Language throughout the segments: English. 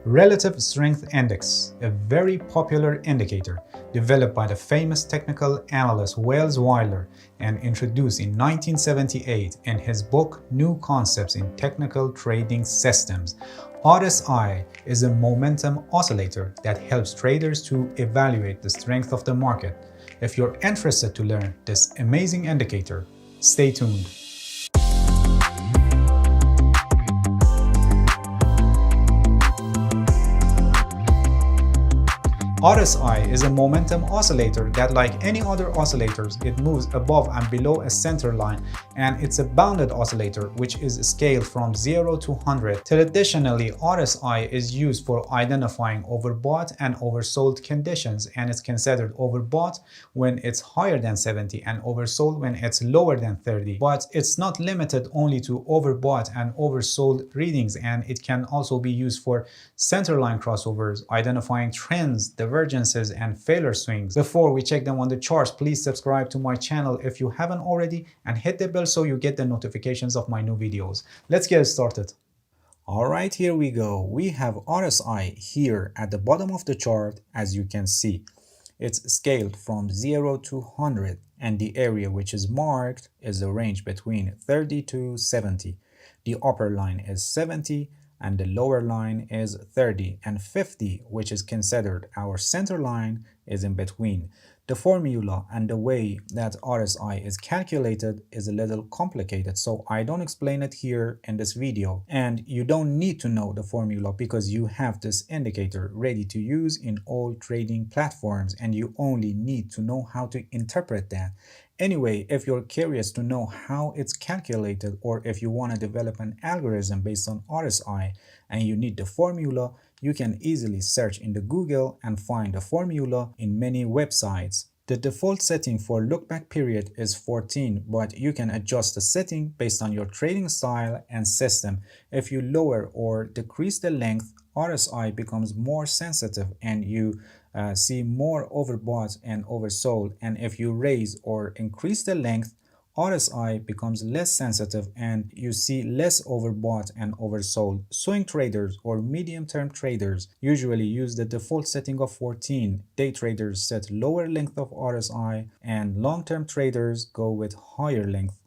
Relative Strength Index, a very popular indicator developed by the famous technical analyst Wales Wyler and introduced in 1978 in his book New Concepts in Technical Trading Systems. RSI is a momentum oscillator that helps traders to evaluate the strength of the market. If you're interested to learn this amazing indicator, stay tuned. RSI is a momentum oscillator that, like any other oscillators, it moves above and below a center line, and it's a bounded oscillator which is scaled from 0 to 100. Traditionally, RSI is used for identifying overbought and oversold conditions, and it's considered overbought when it's higher than 70 and oversold when it's lower than 30. But it's not limited only to overbought and oversold readings, and it can also be used for centerline crossovers, identifying trends, divergences, and failure swings. Before we check them on the charts, please subscribe to my channel if you haven't already and hit the bell so you get the notifications of my new videos. Let's get started. Alright, here we go. We have RSI here at the bottom of the chart. As you can see, it's scaled from 0 to 100, and the area which is marked is the range between 30 to 70. The upper line is 70 and the lower line is 30, and 50, which is considered our center line, is in between. The formula and the way that RSI is calculated is a little complicated, so I don't explain it here in this video, and you don't need to know the formula because you have this indicator ready to use in all trading platforms, and you only need to know how to interpret that. Anyway, if you're curious to know how it's calculated, or if you want to develop an algorithm based on RSI and you need the formula, you can easily search in the Google and find the formula in many websites. The default setting for lookback period is 14, but you can adjust the setting based on your trading style and system. If you lower or decrease the length, RSI becomes more sensitive and you see more overbought and oversold, and if you raise or increase the length, RSI becomes less sensitive and you see less overbought and oversold. Swing traders or medium-term traders usually use the default setting of 14. Day traders set lower length of RSI, and long-term traders go with higher length.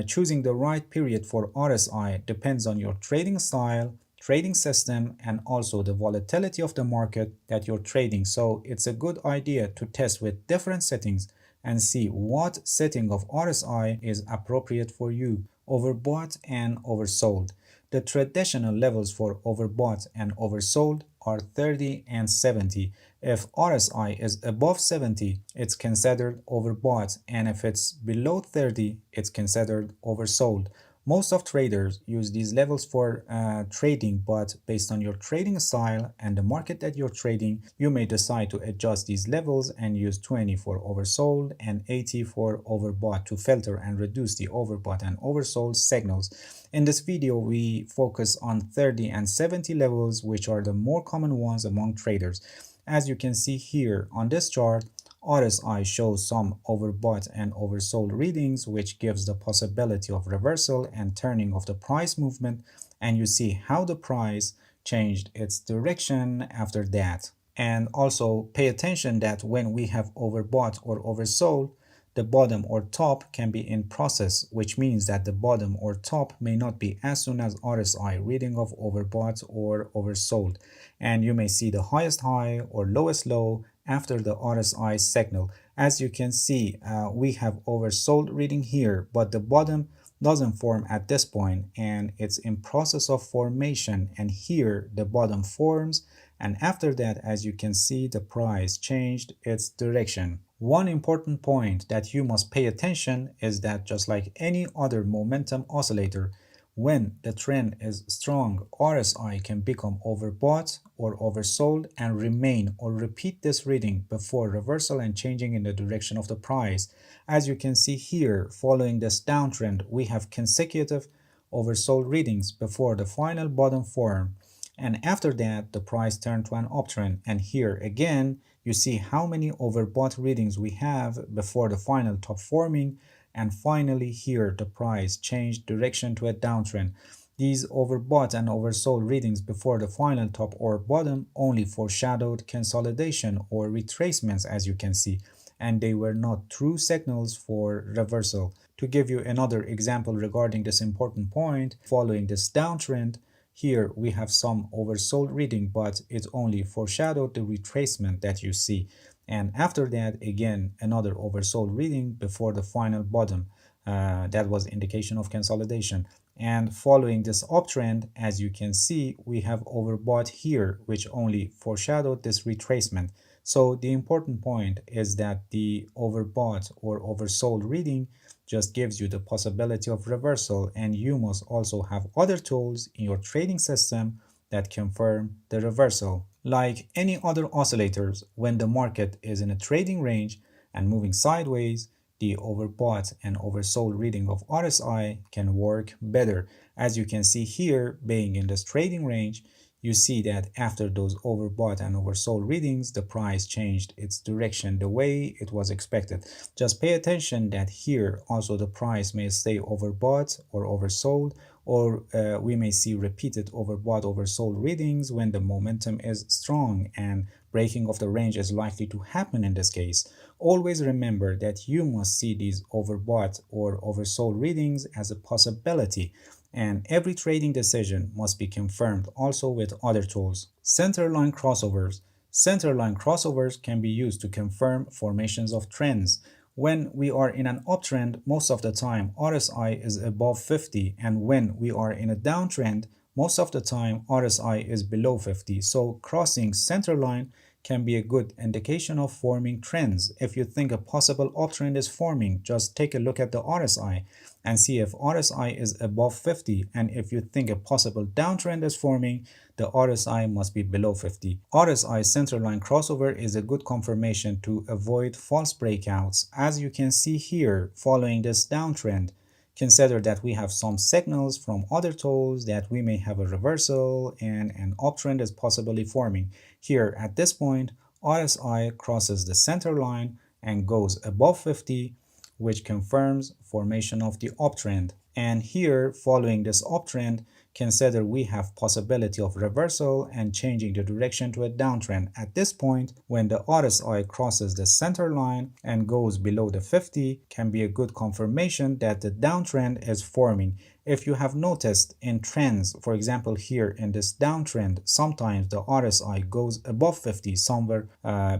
Choosing the right period for RSI depends on your trading style, trading system, and also the volatility of the market that you're trading. So it's a good idea to test with different settings and see what setting of RSI is appropriate for you. Overbought and oversold. The traditional levels for overbought and oversold are 30 and 70. If RSI is above 70, it's considered overbought, and if it's below 30, it's considered oversold. Most of traders use these levels for trading, but based on your trading style and the market that you're trading, you may decide to adjust these levels and use 20 for oversold and 80 for overbought to filter and reduce the overbought and oversold signals. In this video, we focus on 30 and 70 levels, which are the more common ones among traders. As you can see here on this chart, RSI shows some overbought and oversold readings, which gives the possibility of reversal and turning of the price movement, and you see how the price changed its direction after that. And also pay attention that when we have overbought or oversold, the bottom or top can be in process, which means that the bottom or top may not be as soon as RSI reading of overbought or oversold, and you may see the highest high or lowest low after the RSI signal. As you can see, we have oversold reading here, but the bottom doesn't form at this point and it's in process of formation, and here the bottom forms, and after that, as you can see, the price changed its direction. One important point that you must pay attention is that just like any other momentum oscillator, when the trend is strong, RSI can become overbought or oversold and remain or repeat this reading before reversal and changing in the direction of the price. As you can see here, following this downtrend, we have consecutive oversold readings before the final bottom form, and after that the price turned to an uptrend, and here again you see how many overbought readings we have before the final top forming, and finally here the price changed direction to a downtrend. These overbought and oversold readings before the final top or bottom only foreshadowed consolidation or retracements, as you can see, and they were not true signals for reversal. To give you another example regarding this important point, following this downtrend, here we have some oversold reading, but it only foreshadowed the retracement that you see. And after that, again, another oversold reading before the final bottom. That was indication of consolidation. And following this uptrend, as you can see, we have overbought here, which only foreshadowed this retracement. So the important point is that the overbought or oversold reading just gives you the possibility of reversal, and you must also have other tools in your trading system that confirm the reversal. Like any other oscillators, when the market is in a trading range and moving sideways, the overbought and oversold reading of RSI can work better. As you can see here, being in this trading range, you see that after those overbought and oversold readings, the price changed its direction the way it was expected. Just pay attention that here also the price may stay overbought or oversold, or we may see repeated overbought oversold readings when the momentum is strong and breaking of the range is likely to happen in this case. Always remember that you must see these overbought or oversold readings as a possibility, and every trading decision must be confirmed also with other tools. Centerline crossovers. Centerline crossovers can be used to confirm formations of trends. When we are in an uptrend, most of the time RSI is above 50, and when we are in a downtrend, most of the time RSI is below 50. So crossing centerline can be a good indication of forming trends. If you think a possible uptrend is forming, just take a look at the RSI and see if RSI is above 50, and if you think a possible downtrend is forming, the RSI must be below 50. RSI centerline crossover is a good confirmation to avoid false breakouts. As you can see here, following this downtrend, consider that we have some signals from other tools that we may have a reversal and an uptrend is possibly forming. Here at this point, RSI crosses the center line and goes above 50, which confirms formation of the uptrend. And here, following this uptrend, consider we have possibility of reversal and changing the direction to a downtrend. At this point, when the RSI crosses the center line and goes below the 50, can be a good confirmation that the downtrend is forming. If you have noticed in trends, for example here in this downtrend, sometimes the RSI goes above 50, somewhere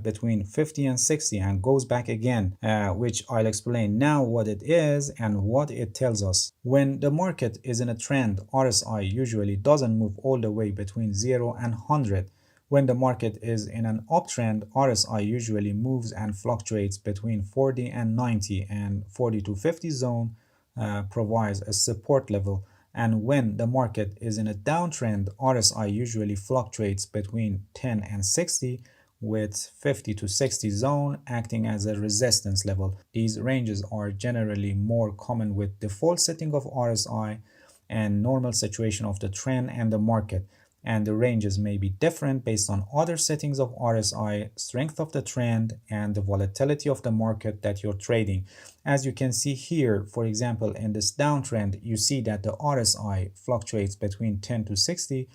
between 50 and 60, and goes back again, which I'll explain now what it is and what it tells us. When the market is in a trend, RSI usually doesn't move all the way between 0 and 100. When the market is in an uptrend, RSI usually moves and fluctuates between 40 and 90, and 40 to 50 zone provides a support level. And when the market is in a downtrend, RSI usually fluctuates between 10 and 60, with 50 to 60 zone acting as a resistance level. These ranges are generally more common with default setting of RSI and normal situation of the trend and the market, and the ranges may be different based on other settings of RSI, strength of the trend, and the volatility of the market that you're trading. As you can see here, for example, in this downtrend, you see that the RSI fluctuates between 10 to 60,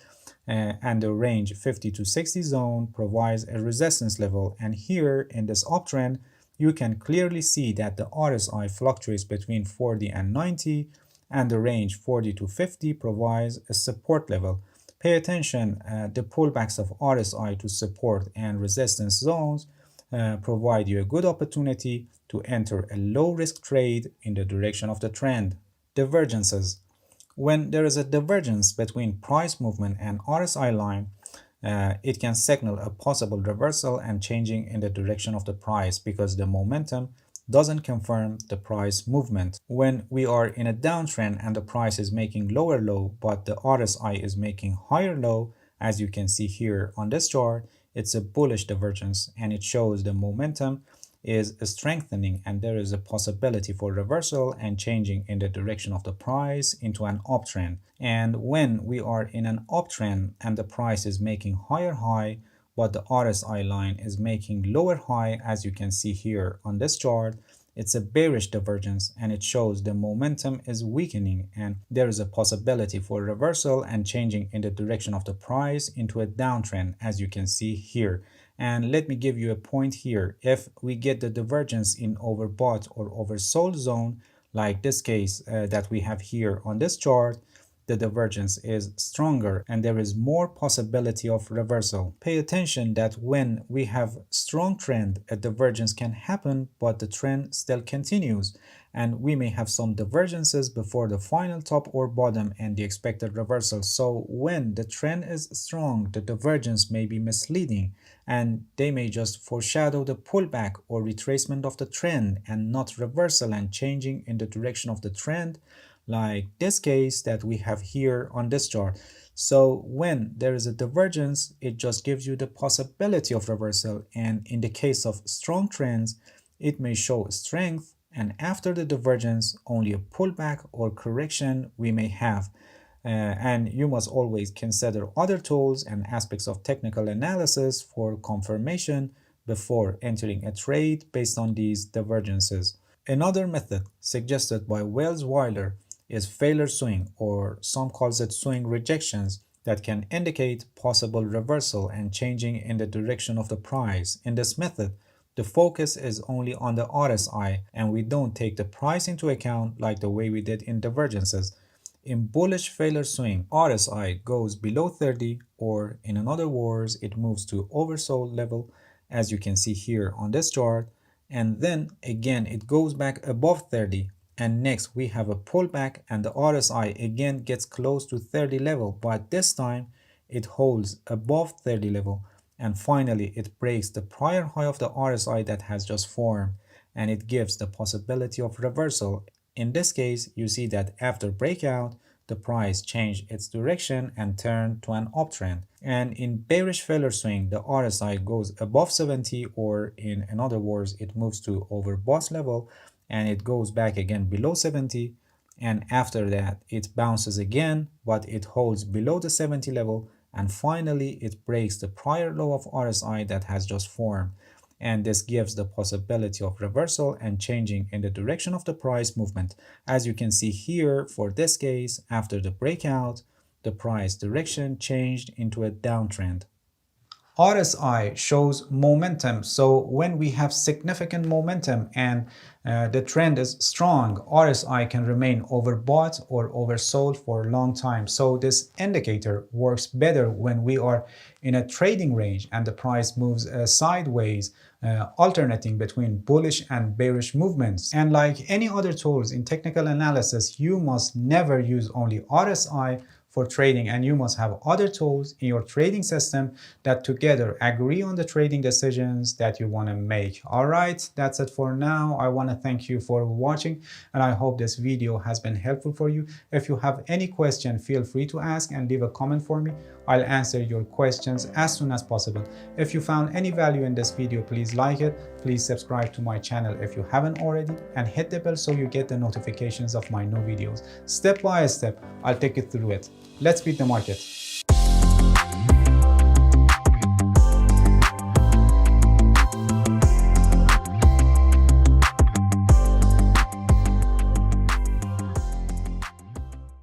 and the range 50 to 60 zone provides a resistance level. And here in this uptrend, you can clearly see that the RSI fluctuates between 40 and 90, and the range 40 to 50 provides a support level. Pay attention, the pullbacks of RSI to support and resistance zones provide you a good opportunity to enter a low-risk trade in the direction of the trend. Divergences. When there is a divergence between price movement and RSI line, it can signal a possible reversal and changing in the direction of the price, because the momentum doesn't confirm the price movement. When we are in a downtrend and the price is making lower low, but the RSI is making higher low, as you can see here on this chart, it's a bullish divergence, and it shows the momentum is strengthening and there is a possibility for reversal and changing in the direction of the price into an uptrend. And when we are in an uptrend and the price is making higher high, but the RSI line is making lower high, as you can see here on this chart, It's a bearish divergence and it shows the momentum is weakening and there is a possibility for reversal and changing in the direction of the price into a downtrend, as you can see here. And let me give you a point here. If we get the divergence in overbought or oversold zone, like this case that we have here on this chart, the divergence is stronger and there is more possibility of reversal. Pay attention that when we have strong trend, a divergence can happen, but the trend still continues. And we may have some divergences before the final top or bottom and the expected reversal. So when the trend is strong, the divergence may be misleading and they may just foreshadow the pullback or retracement of the trend and not reversal and changing in the direction of the trend, like this case that we have here on this chart. So when there is a divergence, it just gives you the possibility of reversal, and in the case of strong trends, it may show strength, and after the divergence, only a pullback or correction we may have. And you must always consider other tools and aspects of technical analysis for confirmation before entering a trade based on these divergences. Another method suggested by Wells Weiler is failure swing, or some calls it swing rejections, that can indicate possible reversal and changing in the direction of the price. In this method, the focus is only on the RSI and we don't take the price into account like the way we did in divergences. In bullish failure swing, RSI goes below 30, or in other words, it moves to oversold level, as you can see here on this chart, and then again it goes back above 30, and next we have a pullback and the RSI again gets close to 30 level, but this time it holds above 30 level, and finally it breaks the prior high of the RSI that has just formed, and it gives the possibility of reversal. In this case, you see that after breakout, the price changed its direction and turned to an uptrend. And in bearish failure swing, the RSI goes above 70, or in other words, it moves to overbought level and it goes back again below 70. And after that, it bounces again, but it holds below the 70 level. And finally, it breaks the prior low of RSI that has just formed. And this gives the possibility of reversal and changing in the direction of the price movement. As you can see here, for this case, after the breakout, the price direction changed into a downtrend. RSI shows momentum, so when we have significant momentum and the trend is strong, RSI can remain overbought or oversold for a long time. So this indicator works better when we are in a trading range and the price moves sideways, alternating between bullish and bearish movements. And like any other tools in technical analysis, you must never use only RSI for trading, and you must have other tools in your trading system that together agree on the trading decisions that you want to make. All right, that's it for now. I want to thank you for watching and I hope this video has been helpful for you. If you have any question, feel free to ask and leave a comment for me. I'll answer your questions as soon as possible. If you found any value in this video, please like it. Please subscribe to my channel if you haven't already, and hit the bell so you get the notifications of my new videos. Step by step, I'll take you through it. Let's beat the market.